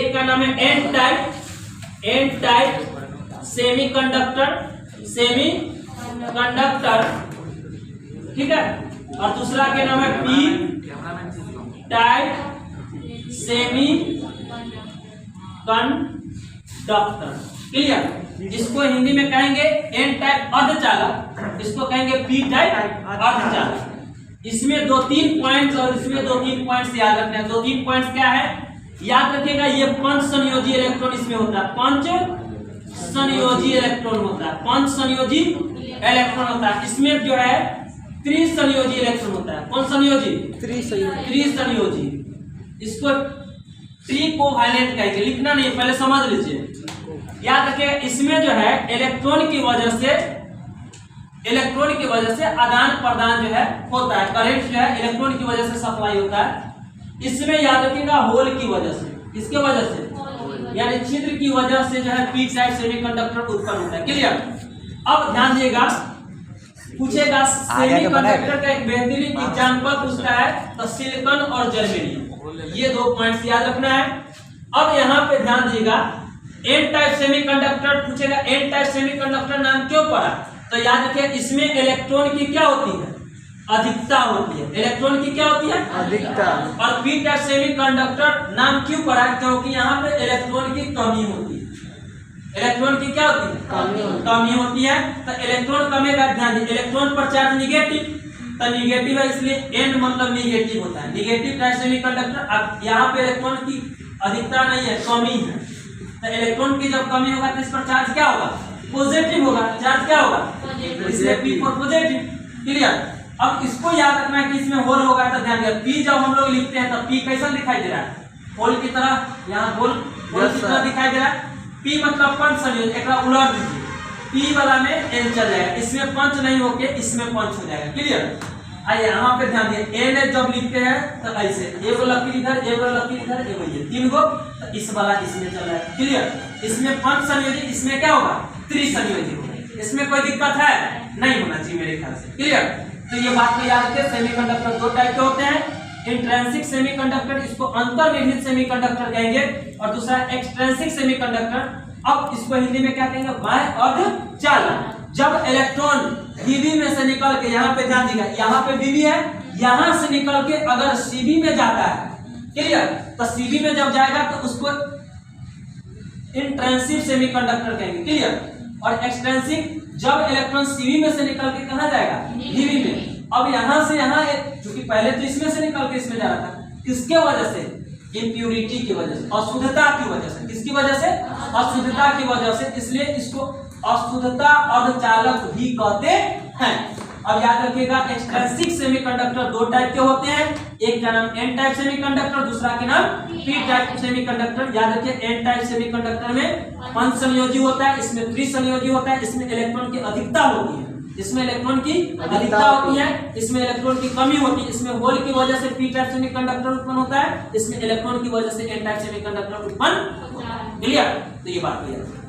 एक का नाम है एन टाइप सेमीकंडक्टर, ठीक है, और दूसरा के नाम है पी टाइप सेमीकंडक्टर। क्लियर? इसको हिंदी में कहेंगे एन टाइप अर्धचालक, इसको कहेंगे पी टाइप अर्धचालक। इसमें 2-3 पॉइंट्स और इसमें 2-3 पॉइंट्स याद रखना है। 2-3 पॉइंट्स क्या है याद रखिएगा, ये 5 संयोजी इलेक्ट्रॉन इसमें होता है, 5 संयोजी इलेक्ट्रॉन होता है, 5 संयोजी इलेक्ट्रॉन होता है। इसमें जो है त्रिसंयोजी इलेक्ट्रॉन होता है। कौन संयोजी? त्रिसंयोजी। इसको ट्रिकोवैलेंट कहेंगे, लिखना नहीं, पहले समझ लीजिए, याद रखिएगा। इसमें जो है इलेक्ट्रॉन की वजह से आदान प्रदान जो है होता है, करंट जो है इलेक्ट्रॉन की वजह से सप्लाई होता है। इसमें याद रखिएगा होल की वजह से, किसके वजह से? यानी छिद्र की वजह से जो है पी टाइप सेमीकंडक्टर उत्पन्न होता है। क्लियर? अब ध्यान दिएगा, पूछेगा सेमीकंडक्टर का एक बेहतरीन एग्जांपल पूछता है तो सिलिकॉन और जर्मेनियम, ये 2 पॉइंट्स याद रखना है। अब यहाँ पे ध्यान दिएगा, एन टाइप सेमीकंडक्टर पूछेगा, एन टाइप सेमीकंडक्टर नाम क्यों पड़ा? तो याद रखिए इसमें इलेक्ट्रॉन की क्या होती है? अधिकता होती है। इलेक्ट्रॉन की क्या होती है? अधिकता। और पी टाइप सेमीकंडक्टर नाम क्यों पड़ा? क्योंकि यहाँ पे इलेक्ट्रॉन की कमी होती है। इलेक्ट्रॉन की क्या होती है? कमी होती है। तो इलेक्ट्रॉन कमेगा, ध्यान दीजिए, इलेक्ट्रॉन पर चार्ज निगेटिव, तो निगेटिव है इसलिए एन मतलब निगेटिव होता है, निगेटिव टाइप सेमीकंडक्टर। अब यहाँ पे इलेक्ट्रॉन की अधिकता नहीं है, कमी है, तो इलेक्ट्रॉन की जब कमी होगा तो इस पर चार्ज क्या होगा? पॉजिटिव होगा। चार्ज क्या होगा? इसलिए पी फॉर पॉजिटिव। क्लियर? अब इसको याद रखना है कि इसमें होल होगा, तो ध्यान दिया, पी जब हम लोग लिखते हैं तो पी कैसा दिखाई दे रहा है? होल की तरह, यहाँ होल की तरह दिखाई दे रहा है। पी मतलब पंच संयोजन, एक उलट दीजिए, पी वाला में एन चल जाएगा, इसमें पंच नहीं होके इसमें पंच हो जाएगा। क्लियर? आइए यहाँ पे ध्यान दिए, एन जब लिखते हैं तो ऐसे एगो लकीर इधर, एगो लकीर इधर, एगो ये 3 गो, तो इस वाला इसमें चल रहा है। क्लियर? इसमें पंच संयोजी, इसमें क्या होगा? त्रिसंयोजी होगा। इसमें कोई दिक्कत है नहीं होना चाहिए मेरे ख्याल से। क्लियर? तो ये बात को याद रखिए, सेमीकंडक्टर 2 टाइप के होते हैं, इंट्रिंसिक सेमीकंडक्टर, इसको अंतर्निहित सेमीकंडक्टर कहेंगे, और दूसरा एक्सट्रिंसिक सेमीकंडक्टर। अब इसको हिंदी में क्या कहेंगे? बाह्य अर्धचालक। जब इलेक्ट्रॉन Vb में से निकल के, यहाँ पे ध्यान दीजिएगा, यहाँ पे Vb है, यहाँ से निकल के अगर Cb में जाता है, क्लियर, तो Cb में जब जाएगा तो उसको इंट्रिंसिक सेमीकंडक्टर कहेंगे। क्लियर? और एक्सट्रिंसिक, जब इलेक्ट्रॉन Cb में से निकल के कहाँ जाएगा? Vb में। अब यहाँ से यहाँ, क्योंकि पहले तो इसमें से निकल के इसमें जा रहा था, किसके वजह से? इम्प्यूरिटी की वजह से, अशुद्धता की वजह से। किसकी वजह से? अशुद्धता की वजह से, इसलिए इसको अशुद्धता अर्धचालक भी कहते हैं। अब याद रखिएगा, एक्सट्रिंसिक सेमीकंडक्टर 2 टाइप के होते हैं, एक का नाम एन टाइप सेमीकंडक्टर, दूसरा के नाम पी टाइप सेमीकंडक्टर। याद रखिए, एन टाइप सेमीकंडक्टर में 5 संयोजी होता है, इसमें त्रिसंयोजी होता है, इसमें इलेक्ट्रॉन की अधिकता होती है, इसमें इलेक्ट्रॉन की अधिकता होती है, इसमें इलेक्ट्रॉन की कमी होती है, इसमें होल की वजह से पी टाइप सेमीकंडक्टर उत्पन्न होता है, इसमें इलेक्ट्रॉन की वजह से एन टाइप सेमीकंडक्टर उत्पन्न होता है। क्लियर? तो ये बात क्लियर है।